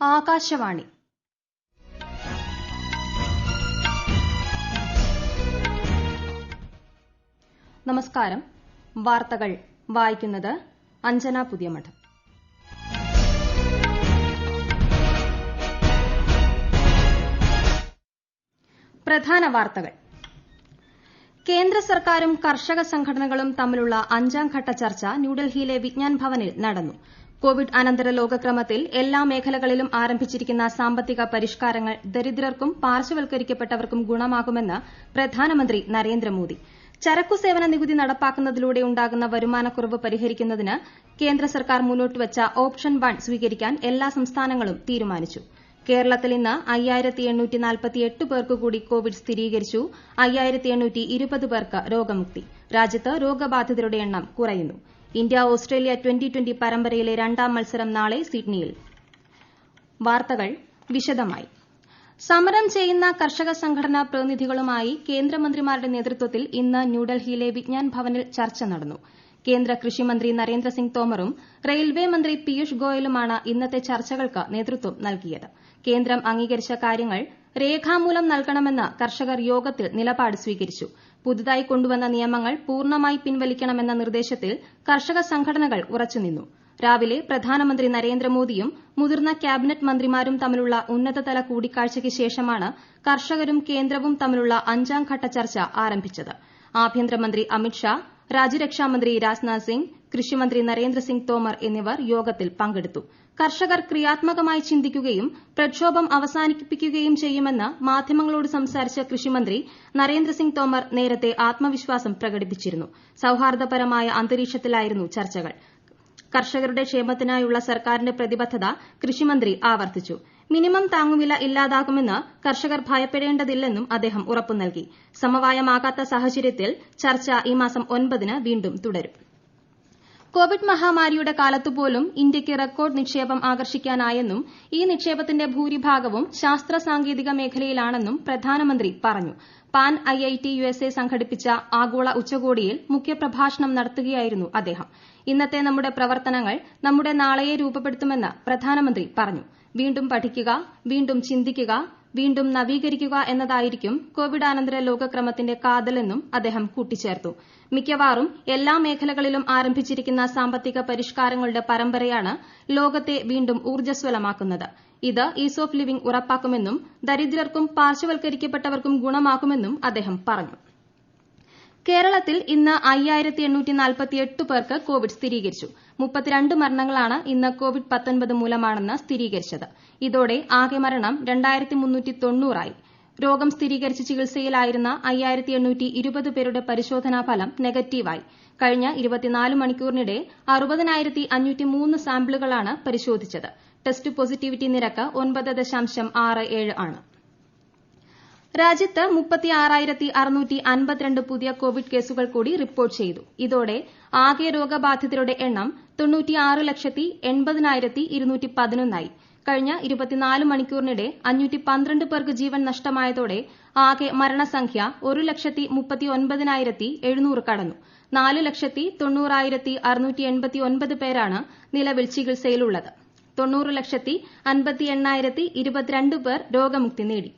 ആകാശവാണി നമസ്കാരം. വാർത്തകൾ വായിക്കുന്നത് അഞ്ജന പുതിയമഠം. പ്രധാന വാർത്തകൾ. കേന്ദ്ര സർക്കാരും കർഷക സംഘടനകളും തമ്മിലുള്ള 5ാം ഘട്ട ചർച്ച ന്യൂഡൽഹിയിലെ വിജ്ഞാൻ ഭവനിൽ നടന്നു. കോവിഡ് അനന്തര ലോകക്രമത്തിൽ എല്ലാ മേഖലകളിലും ആരംഭിച്ചിരിക്കുന്ന സാമ്പത്തിക പരിഷ്കാരങ്ങൾ ദരിദ്രർക്കും പാർശ്വവൽക്കരിക്കപ്പെട്ടവർക്കും ഗുണമാകുമെന്ന് പ്രധാനമന്ത്രി നരേന്ദ്രമോദി. ചരക്കു സേവന നികുതി നടപ്പാക്കുന്നതിലൂടെ ഉണ്ടാകുന്ന വരുമാനക്കുറവ് പരിഹരിക്കുന്നതിന് കേന്ദ്ര സർക്കാർ മുന്നോട്ടുവച്ച ഓപ്ഷൻ 1 സ്വീകരിക്കാൻ എല്ലാ സംസ്ഥാനങ്ങളും തീരുമാനിച്ചു. കേരളത്തിൽ ഇന്ന് 5848 പേർക്ക് കൂടി കോവിഡ് സ്ഥിരീകരിച്ചു. 5820 പേർക്ക് രോഗമുക്തി. രാജ്യത്ത് രോഗബാധിതരുടെ എണ്ണം കുറയുന്നു. ഇന്ത്യ ഓസ്ട്രേലിയ ട്വന്റി പരമ്പരയിലെ 2ാം മത്സരം നാളെ സിഡ്നിയിൽ. വാർത്തകൾ വിശദമായി. സമരം ചെയ്യുന്ന കർഷക സംഘടനാ പ്രതിനിധികളുമായി കേന്ദ്രമന്ത്രിമാരുടെ നേതൃത്വത്തിൽ ഇന്ന് ന്യൂഡൽഹിയിലെ വിജ്ഞാൻ ഭവനിൽ ചർച്ച നടന്നു. കേന്ദ്ര കൃഷിമന്ത്രി നരേന്ദ്രസിംഗ് തോമറും റെയിൽവേ മന്ത്രി പീയൂഷ് ഗോയലുമാണ് ഇന്നത്തെ ചർച്ചകൾക്ക് നേതൃത്വം നൽകിയത്. കേന്ദ്രം അംഗീകരിച്ച കാര്യങ്ങൾ രേഖാമൂലം നൽകണമെന്ന് കർഷകർ യോഗത്തിൽ നിലപാട് സ്വീകരിച്ചു. പുതുതായി കൊണ്ടുവന്ന നിയമങ്ങൾ പൂർണ്ണമായി പിൻവലിക്കണമെന്ന നിർദ്ദേശത്തിൽ കർഷക സംഘടനകൾ ഉറച്ചുനിന്നു. രാവിലെ പ്രധാനമന്ത്രി നരേന്ദ്രമോദിയും മുതിർന്ന ക്യാബിനറ്റ് മന്ത്രിമാരും തമ്മിലുള്ള ഉന്നതതല കൂടിക്കാഴ്ചയ്ക്ക് ശേഷമാണ് കർഷകരും കേന്ദ്രവും തമ്മിലുള്ള 5ാം ഘട്ട ചർച്ച ആരംഭിച്ചത്. ആഭ്യന്തരമന്ത്രി അമിത്ഷാ, രാജ്യരക്ഷാമന്ത്രി രാജ്നാഥ് സിംഗ്, കൃഷിമന്ത്രി നരേന്ദ്രസിംഗ് തോമർ എന്നിവർ യോഗത്തിൽ പങ്കെടുത്തു. കർഷകർ ക്രിയാത്മകമായി ചിന്തിക്കുകയും പ്രക്ഷോഭം അവസാനിപ്പിക്കുകയും ചെയ്യുമെന്ന് മാധ്യമങ്ങളോട് സംസാരിച്ച കൃഷിമന്ത്രി നരേന്ദ്രസിംഗ് തോമർ നേരത്തെ ആത്മവിശ്വാസം പ്രകടിപ്പിച്ചിരുന്നു. സൌഹാർദ്ദപരമായ അന്തരീക്ഷത്തിലായിരുന്നു ചർച്ചകൾ. കർഷകരുടെ ക്ഷേമത്തിനായുള്ള സർക്കാരിന്റെ പ്രതിബദ്ധത കൃഷിമന്ത്രി ആവർത്തിച്ചു. മിനിമം താങ്ങുവില ഇല്ലാതാകുമെന്ന് കർഷകർ ഭയപ്പെടേണ്ടതില്ലെന്നും അദ്ദേഹം ഉറപ്പു നൽകി. സമവായമാകാത്ത സാഹചര്യത്തിൽ ചർച്ച ഈ മാസം 9-ന് വീണ്ടും തുടരും. കോവിഡ് മഹാമാരിയുടെ കാലത്തുപോലും ഇന്ത്യയ്ക്ക് റെക്കോർഡ് നിക്ഷേപം ആകർഷിക്കാനായെന്നും ഈ നിക്ഷേപത്തിന്റെ ഭൂരിഭാഗവും ശാസ്ത്ര സാങ്കേതിക മേഖലയിലാണെന്നും പ്രധാനമന്ത്രി പറഞ്ഞു. പാൻ IIT USA സംഘടിപ്പിച്ച ആഗോള ഉച്ചകോടിയിൽ മുഖ്യപ്രഭാഷണം നടത്തുകയായിരുന്നു അദ്ദേഹം. ഇന്നത്തെ നമ്മുടെ പ്രവർത്തനങ്ങൾ നമ്മുടെ നാളെയെ രൂപപ്പെടുത്തുമെന്ന് പ്രധാനമന്ത്രി പറഞ്ഞു. വീണ്ടും പഠിക്കുക, വീണ്ടും ചിന്തിക്കുക, വീണ്ടും നവീകരിക്കുക എന്നതായിരിക്കും കോവിഡാനന്തര ലോകക്രമത്തിന്റെ കാതലെന്നും അദ്ദേഹം കൂട്ടിച്ചേർത്തു. മിക്കവാറും എല്ലാ മേഖലകളിലും ആരംഭിച്ചിരിക്കുന്ന സാമ്പത്തിക പരിഷ്കാരങ്ങളുടെ പരമ്പരയാണ് ലോകത്തെ വീണ്ടും ഊർജ്ജസ്വലമാക്കുന്നത്. ഇത് ഈസ് ഓഫ് ലിവിംഗ് ഉറപ്പാക്കുമെന്നും ദരിദ്രർക്കും പാർശ്വവൽക്കരിക്കപ്പെട്ടവർക്കും ഗുണമാക്കുമെന്നും അദ്ദേഹം പറഞ്ഞു. കേരളത്തിൽ ഇന്ന് 5848 പേർക്ക് കോവിഡ് സ്ഥിരീകരിച്ചു. 32 മരണങ്ങളാണ് ഇന്ന് കോവിഡ്-19 മൂലമാണെന്ന് സ്ഥിരീകരിച്ചത്. ഇതോടെ ആകെ മരണം 2390 ആയി. രോഗം സ്ഥിരീകരിച്ച് ചികിത്സയിലായിരുന്ന 5820 പേരുടെ പരിശോധനാ ഫലം നെഗറ്റീവായി. കഴിഞ്ഞ 24 മണിക്കൂറിനിടെ 60,503 സാമ്പിളുകളാണ് പരിശോധിച്ചത്. ടെസ്റ്റ് പോസിറ്റിവിറ്റി നിരക്ക് 9.67 ആണ്. രാജ്യത്ത് 36,652 പുതിയ കോവിഡ് കേസുകൾ കൂടി റിപ്പോർട്ട് ചെയ്തു. ഇതോടെ ആകെ രോഗബാധിതരുടെ എണ്ണം 96,80,211 ആയി. കഴിഞ്ഞ 24 മണിക്കൂറിനിടെ 512 പേർക്ക് ജീവൻ നഷ്ടമായതോടെ ആകെ മരണസംഖ്യ 1,39,700 കടന്നു. 4,90,689 പേരാണ് നിലവിൽ ചികിത്സയിലുള്ളത്. 90,58,022 പേർ രോഗമുക്തി നേടി.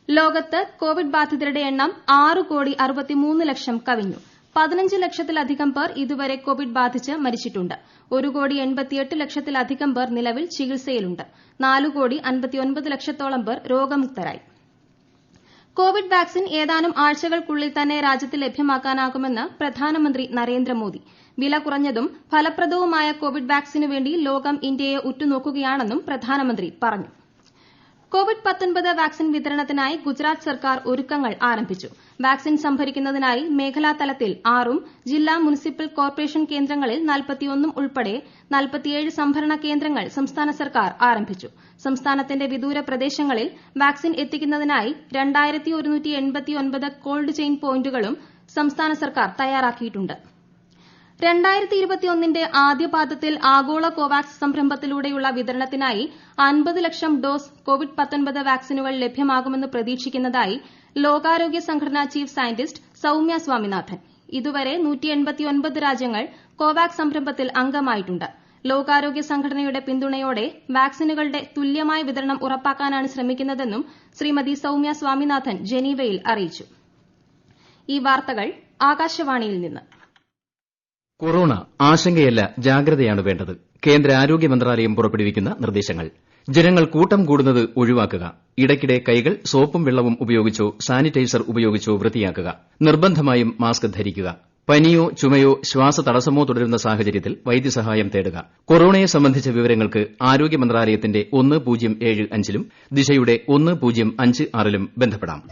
ലോകത്ത് കോവിഡ് ബാധിതരുടെ എണ്ണം 6,63,00,000 കവിഞ്ഞു. 15 ലക്ഷത്തിലധികം പേർ ഇതുവരെ കോവിഡ് ബാധിച്ച് മരിച്ചിട്ടുണ്ട്. 1,88,00,000-ലധികം പേർ നിലവിൽ ചികിത്സയിലുണ്ട്. 4,59,00,000-ഓളം പേർ രോഗമുക്തരായി. കോവിഡ് വാക്സിൻ ഏതാനും ആഴ്ചകൾക്കുള്ളിൽ തന്നെ രാജ്യത്ത് ലഭ്യമാക്കാനാകുമെന്ന് പ്രധാനമന്ത്രി നരേന്ദ്രമോദി. വില കുറഞ്ഞതും ഫലപ്രദവുമായ കോവിഡ് വാക്സിനു വേണ്ടി ലോകം ഇന്ത്യയെ ഉറ്റുനോക്കുകയാണെന്നും പ്രധാനമന്ത്രി പറഞ്ഞു. കോവിഡ്-19 വാക്സിൻ വിതരണത്തിനായി ഗുജറാത്ത് സർക്കാർ ഒരുക്കങ്ങൾ ആരംഭിച്ചു. വാക്സിൻ സംഭരിക്കുന്നതിനായി മേഖലാതലത്തിൽ 6ഉം ജില്ലാ മുനിസിപ്പൽ കോർപ്പറേഷൻ കേന്ദ്രങ്ങളിൽ 41 ഉൾപ്പെടെ 47 സംഭരണ കേന്ദ്രങ്ങൾ സംസ്ഥാന സർക്കാർ ആരംഭിച്ചു. സംസ്ഥാനത്തിന്റെ വിദൂര പ്രദേശങ്ങളിൽ വാക്സിൻ എത്തിക്കുന്നതിനായി 2189 കോൾഡ് ചെയിൻ പോയിന്റുകളും സംസ്ഥാന സർക്കാർ തയ്യാറാക്കിയിട്ടുണ്ട്. 2021ന്റെ ആദ്യപാദത്തിൽ ആഗോള കോവാക്സ് സംരംഭത്തിലൂടെയുള്ള വിതരണത്തിനായി 50 ലക്ഷം ഡോസ് കോവിഡ്-19 വാക്സിനുകൾ ലഭ്യമാകുമെന്ന് പ്രതീക്ഷിക്കുന്നതായി ലോകാരോഗ്യ സംഘടന ചീഫ് സയന്റിസ്റ്റ് സൌമ്യ സ്വാമിനാഥൻ. ഇതുവരെ 189 രാജ്യങ്ങൾ കോവാക്സ് സംരംഭത്തിൽ അംഗമായിട്ടുണ്ട്. ലോകാരോഗ്യ സംഘടനയുടെ പിന്തുണയോടെ വാക്സിനുകളുടെ തുല്യമായ വിതരണം ഉറപ്പാക്കാനാണ് ശ്രമിക്കുന്നതെന്നും ശ്രീമതി സൌമ്യ സ്വാമിനാഥൻ ജനീവയിൽ അറിയിച്ചു. ഈ വാർത്തകൾ ആകാശവാണിയിൽ നിന്ന്. കൊറോണ ആശങ്കയല്ല, ജാഗ്രതയാണ് വേണ്ടത്. കേന്ദ്ര ആരോഗ്യ മന്ത്രാലയം പുറപ്പെടുവിക്കുന്ന നിർദ്ദേശങ്ങൾ. ജനങ്ങൾ കൂട്ടം കൂടുന്നത് ഒഴിവാക്കുക. ഇടയ്ക്കിടെ കൈകൾ സോപ്പും വെള്ളവും ഉപയോഗിച്ചോ സാനിറ്റൈസർ ഉപയോഗിച്ചോ വൃത്തിയാക്കുക. നിർബന്ധമായും മാസ്ക് ധരിക്കുക. പനിയോ ചുമയോ ശ്വാസതടസ്സമോ തുടരുന്ന സാഹചര്യത്തിൽ വൈദ്യസഹായം തേടുക. കൊറോണയെ സംബന്ധിച്ച വിവരങ്ങൾക്ക് ആരോഗ്യ മന്ത്രാലയത്തിന്റെ 1075-ലും ദിശയുടെ 1056-ലും ബന്ധപ്പെടാം.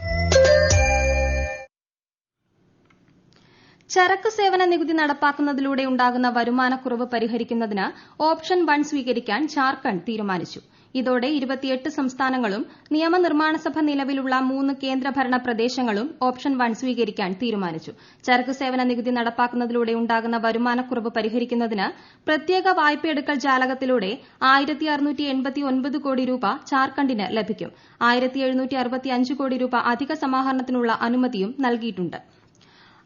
ചരക്ക് സേവന നികുതി നടപ്പാക്കുന്നതിലൂടെ ഉണ്ടാകുന്ന വരുമാനക്കുറവ് പരിഹരിക്കുന്നതിന് ഓപ്ഷൻ 1 സ്വീകരിക്കാൻ ജാർഖണ്ഡ് തീരുമാനിച്ചു. ഇതോടെ 28 സംസ്ഥാനങ്ങളും നിയമനിർമ്മാണ സഭ നിലവിലുള്ള 3 കേന്ദ്രഭരണ പ്രദേശങ്ങളും ഓപ്ഷൻ 1 സ്വീകരിക്കാൻ തീരുമാനിച്ചു. ചരക്ക് സേവന നികുതി നടപ്പാക്കുന്നതിലൂടെ ഉണ്ടാകുന്ന വരുമാനക്കുറവ് പരിഹരിക്കുന്നതിന് പ്രത്യേക വായ്പയെടുക്കൽ ജാലകത്തിലൂടെ 1689 കോടി രൂപ ജാർഖണ്ഡിന് ലഭിക്കും. 1765 കോടി രൂപ അധിക സമാഹരണത്തിനുള്ള അനുമതിയും നൽകിയിട്ടുണ്ട്.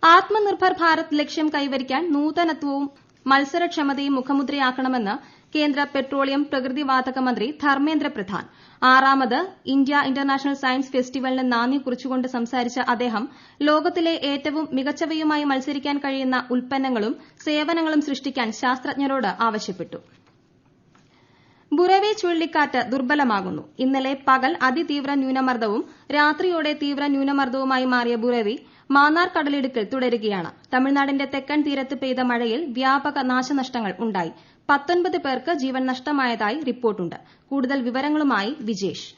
ആത്മനിർഭർ ഭാരത് ലക്ഷ്യം കൈവരിക്കാൻ നൂതനത്വവും മത്സരക്ഷമതയും മുഖമുദ്രയാക്കണമെന്ന് കേന്ദ്ര പെട്രോളിയം പ്രകൃതിവാതക മന്ത്രി ധർമ്മേന്ദ്ര പ്രധാൻ. 6ാമത് ഇന്ത്യ ഇന്റർനാഷണൽ സയൻസ് ഫെസ്റ്റിവലിന് നാന്ദി കുറിച്ചുകൊണ്ട് സംസാരിച്ച അദ്ദേഹം ലോകത്തിലെ ഏറ്റവും മികച്ചവയുമായി മത്സരിക്കാൻ കഴിയുന്ന ഉൽപ്പന്നങ്ങളും സേവനങ്ങളും സൃഷ്ടിക്കാൻ ശാസ്ത്രജ്ഞരോട് ആവശ്യപ്പെട്ടു. ബുറെവി ചുഴലിക്കാറ്റ് ദുർബലമാകുന്നു. ഇന്നലെ പകൽ അതിതീവ്ര ന്യൂനമർദ്ദവും രാത്രിയോടെ തീവ്ര ന്യൂനമർദ്ദവുമായി മാറിയ ബുറെവി മാന്നാർ കടലിടുക്കിൽ തുടരുകയാണ്. തമിഴ്നാടിന്റെ തെക്കൻ തീരത്ത് പെയ്ത മഴയിൽ വ്യാപക നാശനഷ്ടങ്ങൾ ഉണ്ടായി. 19 പേർക്ക് ജീവൻ നഷ്ടമായതായി റിപ്പോർട്ടുണ്ട്. കൂടുതൽ വിവരങ്ങളുമായി വിജേഷ്.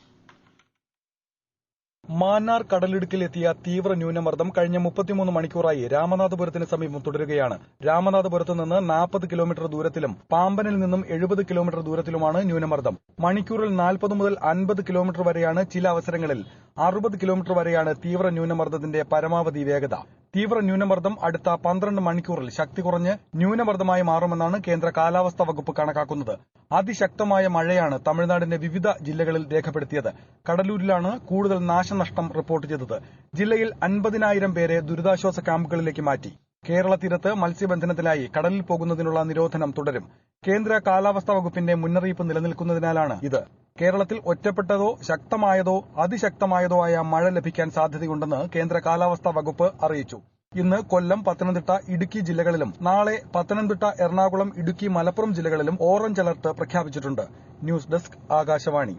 മാന്നാർ കടലിടുക്കിലെത്തിയ തീവ്ര ന്യൂനമർദ്ദം കഴിഞ്ഞ 33 മണിക്കൂറായി രാമനാഥപുരത്തിന് സമീപം തുടരുകയാണ്. രാമനാഥപുരത്ത് നിന്ന് 40 കിലോമീറ്റർ ദൂരത്തിലും പാമ്പനിൽ നിന്നും 70 കിലോമീറ്റർ ദൂരത്തിലുമാണ് ന്യൂനമർദ്ദം. മണിക്കൂറിൽ 40 മുതൽ 50 കിലോമീറ്റർ വരെയാണ്, ചില അവസരങ്ങളിൽ 60 കിലോമീറ്റർ വരെയാണ് തീവ്ര ന്യൂനമർദ്ദത്തിന്റെ പരമാവധി വേഗത. തീവ്ര ന്യൂനമർദ്ദം അടുത്ത 12 മണിക്കൂറിൽ ശക്തി കുറഞ്ഞ് ന്യൂനമർദ്ദമായി മാറുമെന്നാണ് കേന്ദ്ര കാലാവസ്ഥാ വകുപ്പ് കണക്കാക്കുന്നത്. അതിശക്തമായ മഴയാണ് തമിഴ്നാടിന്റെ വിവിധ ജില്ലകളിൽ രേഖപ്പെടുത്തിയത്. കടലൂരിലാണ് കൂടുതൽ നാശനഷ്ടം റിപ്പോർട്ട് ചെയ്തത്. ജില്ലയിൽ 50,000 പേരെ ദുരിതാശ്വാസ ക്യാമ്പുകളിലേക്ക് മാറ്റി. കേരള തീരത്ത് മത്സ്യബന്ധനത്തിനായി കടലിൽ പോകുന്നതിനുള്ള നിരോധനം തുടരും. കേന്ദ്ര കാലാവസ്ഥാ വകുപ്പിന്റെ മുന്നറിയിപ്പ് നിലനിൽക്കുന്നതിനാലാണ് ഇത്. കേരളത്തിൽ ഒറ്റപ്പെട്ടതോ ശക്തമായതോ അതിശക്തമായതോ ആയ മഴ ലഭിക്കാൻ സാധ്യതയുണ്ടെന്ന് കേന്ദ്ര കാലാവസ്ഥാ വകുപ്പ് അറിയിച്ചു. ഇന്ന് കൊല്ലം, പത്തനംതിട്ട, ഇടുക്കി ജില്ലകളിലും നാളെ പത്തനംതിട്ട, എറണാകുളം, ഇടുക്കി, മലപ്പുറം ജില്ലകളിലും ഓറഞ്ച് അലർട്ട് പ്രഖ്യാപിച്ചിട്ടുണ്ട്. News desk Akashvani.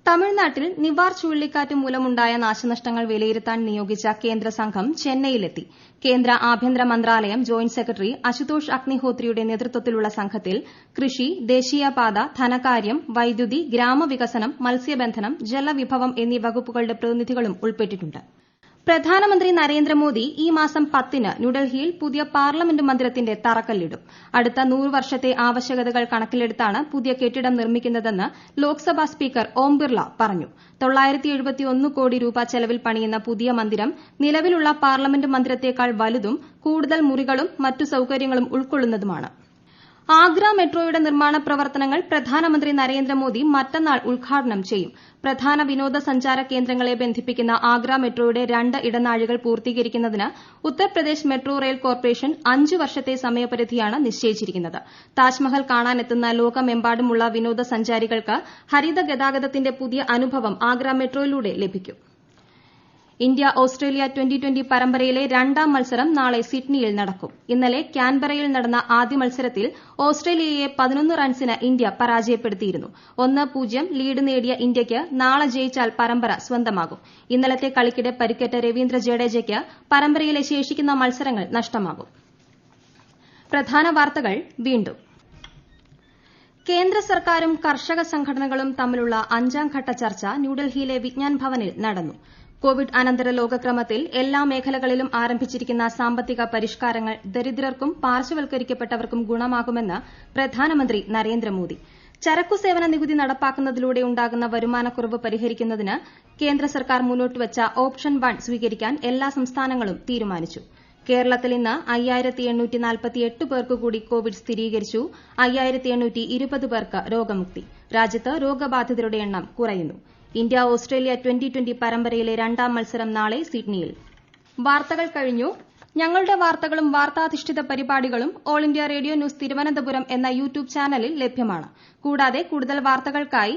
തമിഴ്നാട്ടിൽ നിവാർ ചുഴലിക്കാറ്റ് മൂലമുണ്ടായ നാശനഷ്ടങ്ങൾ വിലയിരുത്താൻ നിയോഗിച്ച കേന്ദ്ര സംഘം ചെന്നൈയിലെത്തി. കേന്ദ്ര ആഭ്യന്തര മന്ത്രാലയം ജോയിന്റ് സെക്രട്ടറി അശുതോഷ് അഗ്നിഹോത്രിയുടെ നേതൃത്വത്തിലുള്ള സംഘത്തിൽ കൃഷി, ദേശീയപാത, ധനകാര്യം, വൈദ്യുതി, ഗ്രാമവികസനം, മത്സ്യബന്ധനം, ജലവിഭവം എന്നീ വകുപ്പുകളുടെ പ്രതിനിധികളും ഉൾപ്പെട്ടിട്ടുണ്ട്. പ്രധാനമന്ത്രി നരേന്ദ്രമോദി ഈ മാസം 10-ന് ന്യൂഡൽഹിയിൽ പുതിയ പാർലമെന്റ് മന്ദിരത്തിന്റെ തറക്കല്ലിടും. അടുത്ത 100 വർഷത്തെ ആവശ്യകതകൾ കണക്കിലെടുത്താണ് പുതിയ കെട്ടിടം നിർമ്മിക്കുന്നതെന്ന് ലോക്സഭാ സ്പീക്കർ ഓം ബിർള പറഞ്ഞു. 971 കോടി രൂപ ചെലവിൽ പണിയുന്ന പുതിയ മന്ദിരം നിലവിലുള്ള പാർലമെന്റ് മന്ദിരത്തേക്കാൾ വലുതും കൂടുതൽ മുറികളും മറ്റു സൌകര്യങ്ങളും ഉൾക്കൊള്ളുന്നതുമാണ്. ആഗ്ര മെട്രോയുടെ നിർമ്മാണ പ്രവർത്തനങ്ങൾ പ്രധാനമന്ത്രി നരേന്ദ്രമോദി മറ്റന്നാൾ ഉദ്ഘാടനം ചെയ്യും. പ്രധാന വിനോദസഞ്ചാര കേന്ദ്രങ്ങളെ ബന്ധിപ്പിക്കുന്ന ആഗ്ര മെട്രോയുടെ 2 ഇടനാഴികൾ പൂർത്തീകരിക്കുന്നതിന് ഉത്തർപ്രദേശ് മെട്രോ റെയിൽ കോർപ്പറേഷൻ 5 വർഷത്തെ സമയപരിധിയാണ് നിശ്ചയിച്ചിരിക്കുന്നത്. താജ്മഹൽ കാണാനെത്തുന്ന ലോകമെമ്പാടുമുള്ള വിനോദസഞ്ചാരികൾക്ക് ഹരിത ഗതാഗതത്തിന്റെ പുതിയ അനുഭവം ആഗ്ര മെട്രോയിലൂടെ ലഭിക്കും. ഇന്ത്യ ഓസ്ട്രേലിയ ട്വന്റി പരമ്പരയിലെ 2ാം മത്സരം നാളെ സിഡ്നിയിൽ നടക്കും. ഇന്നലെ കാൻബറയിൽ നടന്ന ആദ്യ മത്സരത്തിൽ ഓസ്ട്രേലിയയെ 11 റൺസിന് ഇന്ത്യ പരാജയപ്പെടുത്തിയിരുന്നു. 1-0 ലീഡ് നേടിയ ഇന്ത്യയ്ക്ക് നാളെ ജയിച്ചാൽ പരമ്പര സ്വന്തമാകും. ഇന്നലത്തെ കളിക്കിടെ പരിക്കേറ്റ രവീന്ദ്ര ജഡേജയ്ക്ക് പരമ്പരയിലെ ശേഷിക്കുന്ന മത്സരങ്ങൾ നഷ്ടമാകും. പ്രധാന വാർത്തകൾ വീണ്ടും. കേന്ദ്ര സർക്കാരും കർഷക സംഘടനകളും തമ്മിലുള്ള 5ാം ഘട്ട ചർച്ച ന്യൂഡൽഹിയിലെ വിജ്ഞാൻ ഭവനിൽ നടന്നു. കോവിഡ് അനന്തര ലോകക്രമത്തിൽ എല്ലാ മേഖലകളിലും ആരംഭിച്ചിരിക്കുന്ന സാമ്പത്തിക പരിഷ്കാരങ്ങൾ ദരിദ്രർക്കും പാർശ്വവൽക്കരിക്കപ്പെട്ടവർക്കും ഗുണമാകുമെന്ന് പ്രധാനമന്ത്രി നരേന്ദ്രമോദി. ചരക്കു സേവന നികുതി നടപ്പാക്കുന്നതിലൂടെ ഉണ്ടാകുന്ന വരുമാനക്കുറവ് പരിഹരിക്കുന്നതിന് കേന്ദ്ര സർക്കാർ മുന്നോട്ടുവച്ച ഓപ്ഷൻ 1 സ്വീകരിക്കാൻ എല്ലാ സംസ്ഥാനങ്ങളും തീരുമാനിച്ചു. കേരളത്തിൽ ഇന്ന് 5848 പേർക്ക് കൂടി കോവിഡ് സ്ഥിരീകരിച്ചു. 5820 പേർക്ക് രോഗമുക്തി. രാജ്യത്ത് രോഗബാധിതരുടെ എണ്ണം കുറയുന്നു. ഇന്ത്യ ഓസ്ട്രേലിയ ട്വന്റി പരമ്പരയിലെ 2ാം മത്സരം നാളെ സിഡ്നിയിൽ. വാർത്തകൾ കഴിഞ്ഞു. ഞങ്ങളുടെ വാർത്തകളും വാർത്താധിഷ്ഠിത പരിപാടികളും all India radio news Thiruvananthapuram എന്ന യൂട്യൂബ് ചാനലിൽ ലഭ്യമാണ്. കൂടാതെ കൂടുതൽ വാർത്തകൾക്കായി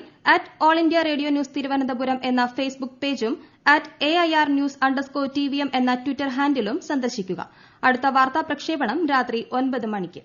@all India radio news Thiruvananthapuram എന്ന ഫേസ്ബുക്ക് പേജും @AIR_news_TVM എന്ന ട്വിറ്റർ ഹാൻഡിലും സന്ദർശിക്കുക. അടുത്ത വാർത്താ പ്രക്ഷേപണം രാത്രി 9 മണിക്ക്.